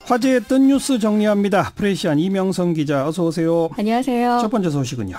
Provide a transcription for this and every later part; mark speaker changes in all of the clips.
Speaker 1: 화제했던 뉴스 정리합니다. 프레시안 이명성 기자 어서 오세요.
Speaker 2: 안녕하세요.
Speaker 1: 첫 번째 소식은요.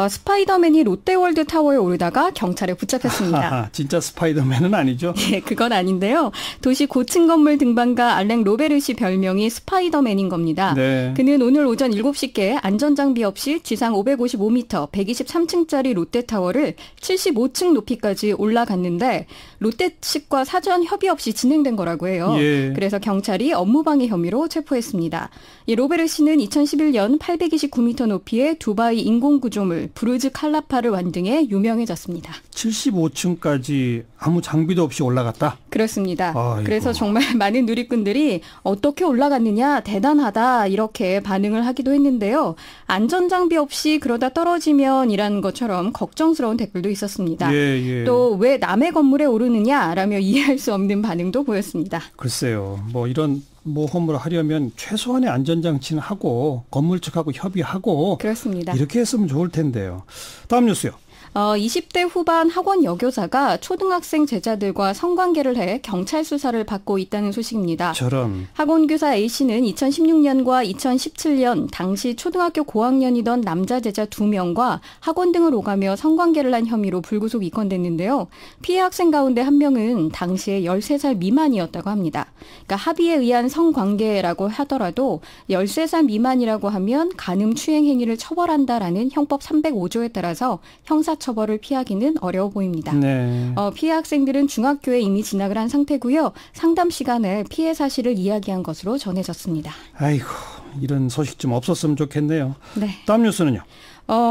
Speaker 2: 스파이더맨이 롯데월드 타워에 오르다가 경찰에 붙잡혔습니다.
Speaker 1: 진짜 스파이더맨은 아니죠?
Speaker 2: 네, 그건 아닌데요. 도시 고층 건물 등반가 알랭 로베르시 별명이 스파이더맨인 겁니다.
Speaker 1: 네.
Speaker 2: 그는 오늘 오전 7시께 안전장비 없이 지상 555m, 123층짜리 롯데타워를 75층 높이까지 올라갔는데 롯데 측과 사전 협의 없이 진행된 거라고 해요.
Speaker 1: 예.
Speaker 2: 그래서 경찰이 업무방해 혐의로 체포했습니다. 로베르 씨는 2011년 829m 높이의 두바이 인공구조물 부르즈 칼라파를 완등해 유명해졌습니다.
Speaker 1: 75층까지 아무 장비도 없이 올라갔다?
Speaker 2: 그렇습니다.
Speaker 1: 아이고.
Speaker 2: 그래서 정말 많은 누리꾼들이 어떻게 올라갔느냐 대단하다 이렇게 반응을 하기도 했는데요. 안전장비 없이 그러다 떨어지면이라는 것처럼 걱정스러운 댓글도 있었습니다.
Speaker 1: 예.
Speaker 2: 또 왜 남의 건물에 오르느냐라며 이해할 수 없는 반응도 보였습니다.
Speaker 1: 글쎄요. 이런 모험을 하려면 최소한의 안전장치는 하고 건물 측하고 협의하고
Speaker 2: 그렇습니다.
Speaker 1: 이렇게 했으면 좋을 텐데요. 다음 뉴스요.
Speaker 2: 20대 후반 학원 여교사가 초등학생 제자들과 성관계를 해 경찰 수사를 받고 있다는 소식입니다.
Speaker 1: 저런.
Speaker 2: 학원교사 A씨는 2016년과 2017년 당시 초등학교 고학년이던 남자 제자 2명과 학원 등을 오가며 성관계를 한 혐의로 불구속 입건됐는데요. 피해 학생 가운데 한 명은 당시에 13살 미만이었다고 합니다. 그러니까 합의에 의한 성관계라고 하더라도 13살 미만이라고 하면 간음 추행 행위를 처벌한다라는 형법 305조에 따라서 형사처벌을 피하기는 어려워 보입니다.
Speaker 1: 네.
Speaker 2: 피해 학생들은 중학교에 이미 진학을 한 상태고요. 상담 시간에 피해 사실을 이야기한 것으로 전해졌습니다.
Speaker 1: 아이고, 이런 소식 좀 없었으면 좋겠네요.
Speaker 2: 네.
Speaker 1: 다음 뉴스는요.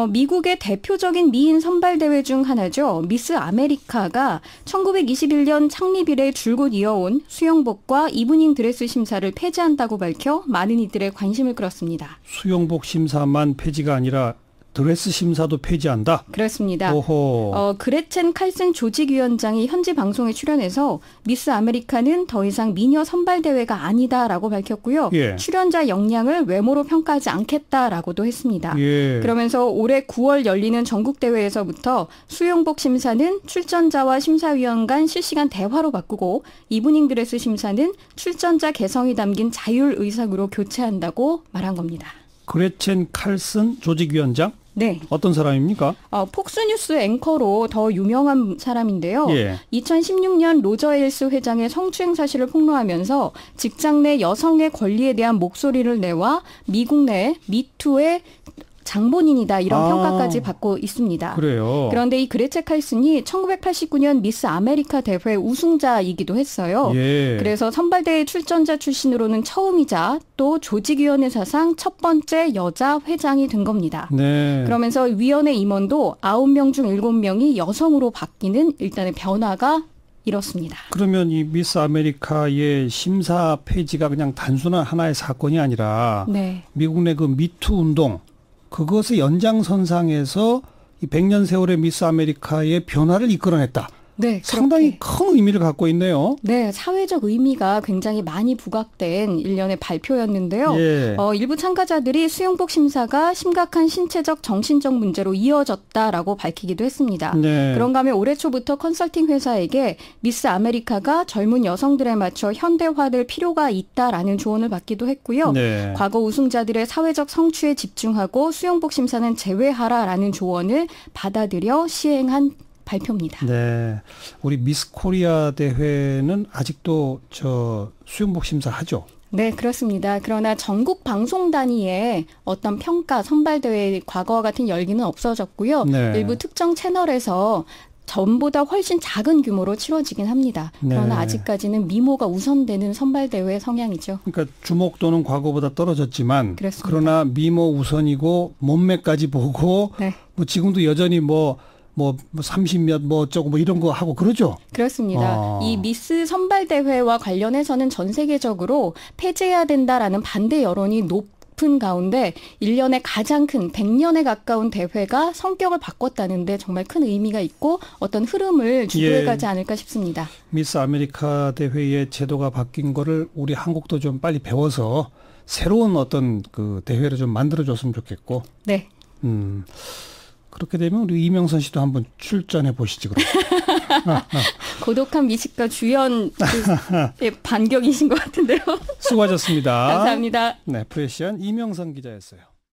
Speaker 2: 미국의 대표적인 미인 선발대회 중 하나죠. 미스 아메리카가 1921년 창립 이래 줄곧 이어온 수영복과 이브닝 드레스 심사를 폐지한다고 밝혀 많은 이들의 관심을 끌었습니다.
Speaker 1: 수영복 심사만 폐지가 아니라 드레스 심사도 폐지한다?
Speaker 2: 그렇습니다.
Speaker 1: 오호.
Speaker 2: 그레첸 칼슨 조직위원장이 현지 방송에 출연해서 미스 아메리카는 더 이상 미녀 선발대회가 아니다라고 밝혔고요.
Speaker 1: 예.
Speaker 2: 출연자 역량을 외모로 평가하지 않겠다라고도 했습니다.
Speaker 1: 예.
Speaker 2: 그러면서 올해 9월 열리는 전국대회에서부터 수영복 심사는 출전자와 심사위원 간 실시간 대화로 바꾸고 이브닝 드레스 심사는 출전자 개성이 담긴 자율의상으로 교체한다고 말한 겁니다.
Speaker 1: 그레첸 칼슨 조직위원장?
Speaker 2: 네.
Speaker 1: 어떤 사람입니까?
Speaker 2: 폭스뉴스 앵커로 더 유명한 사람인데요.
Speaker 1: 예.
Speaker 2: 2016년 로저 에일스 회장의 성추행 사실을 폭로하면서 직장 내 여성의 권리에 대한 목소리를 내와 미국 내 미투의 장본인이다 이런 평가까지 받고 있습니다.
Speaker 1: 그래요.
Speaker 2: 그런데 이 그레첸 칼슨이 1989년 미스 아메리카 대회 우승자이기도 했어요.
Speaker 1: 예.
Speaker 2: 그래서 선발대회 출전자 출신으로는 처음이자 또 조직위원회 사상 첫 번째 여자 회장이 된 겁니다.
Speaker 1: 네.
Speaker 2: 그러면서 위원회 임원도 9명 중 7명이 여성으로 바뀌는 일단의 변화가 이렇습니다.
Speaker 1: 그러면 이 미스 아메리카의 심사 폐지가 그냥 단순한 하나의 사건이 아니라
Speaker 2: 네.
Speaker 1: 미국 내 그 미투 운동 그것의 연장선상에서 이 100년 세월의 미스 아메리카의 변화를 이끌어냈다.
Speaker 2: 네,
Speaker 1: 상당히 큰 의미를 갖고 있네요.
Speaker 2: 네, 사회적 의미가 굉장히 많이 부각된 일련의 발표였는데요.
Speaker 1: 예.
Speaker 2: 일부 참가자들이 수영복 심사가 심각한 신체적, 정신적 문제로 이어졌다라고 밝히기도 했습니다.
Speaker 1: 네.
Speaker 2: 그런가 하면 올해 초부터 컨설팅 회사에게 미스 아메리카가 젊은 여성들에 맞춰 현대화될 필요가 있다라는 조언을 받기도 했고요.
Speaker 1: 네.
Speaker 2: 과거 우승자들의 사회적 성취에 집중하고 수영복 심사는 제외하라라는 조언을 받아들여 시행한 발표입니다.
Speaker 1: 네, 우리 미스 코리아 대회는 아직도 수영복 심사 하죠?
Speaker 2: 네, 그렇습니다. 그러나 전국 방송 단위의 어떤 평가 선발대회 과거와 같은 열기는 없어졌고요.
Speaker 1: 네.
Speaker 2: 일부 특정 채널에서 전보다 훨씬 작은 규모로 치러지긴 합니다. 그러나
Speaker 1: 네.
Speaker 2: 아직까지는 미모가 우선되는 선발대회 성향이죠.
Speaker 1: 그러니까 주목도는 과거보다 떨어졌지만
Speaker 2: 그렇습니다.
Speaker 1: 그러나 미모 우선이고 몸매까지 보고
Speaker 2: 네.
Speaker 1: 지금도 여전히 30몇 어쩌고 이런 거 하고 그러죠?
Speaker 2: 그렇습니다. 이 미스 선발대회와 관련해서는 전 세계적으로 폐지해야 된다라는 반대 여론이 높은 가운데 1년에 가장 큰 100년에 가까운 대회가 성격을 바꿨다는데 정말 큰 의미가 있고 어떤 흐름을 주도해가지 않을까 싶습니다.
Speaker 1: 미스 아메리카 대회의 제도가 바뀐 거를 우리 한국도 좀 빨리 배워서 새로운 어떤 그 대회를 좀 만들어줬으면 좋겠고.
Speaker 2: 네.
Speaker 1: 그렇게 되면 우리 이명선 씨도 한번 출전해 보시지 그럼.
Speaker 2: 고독한 미식가 주연의 반격이신 것 같은데요.
Speaker 1: 수고하셨습니다.
Speaker 2: 감사합니다.
Speaker 1: 네, 프레시안 이명선 기자였어요.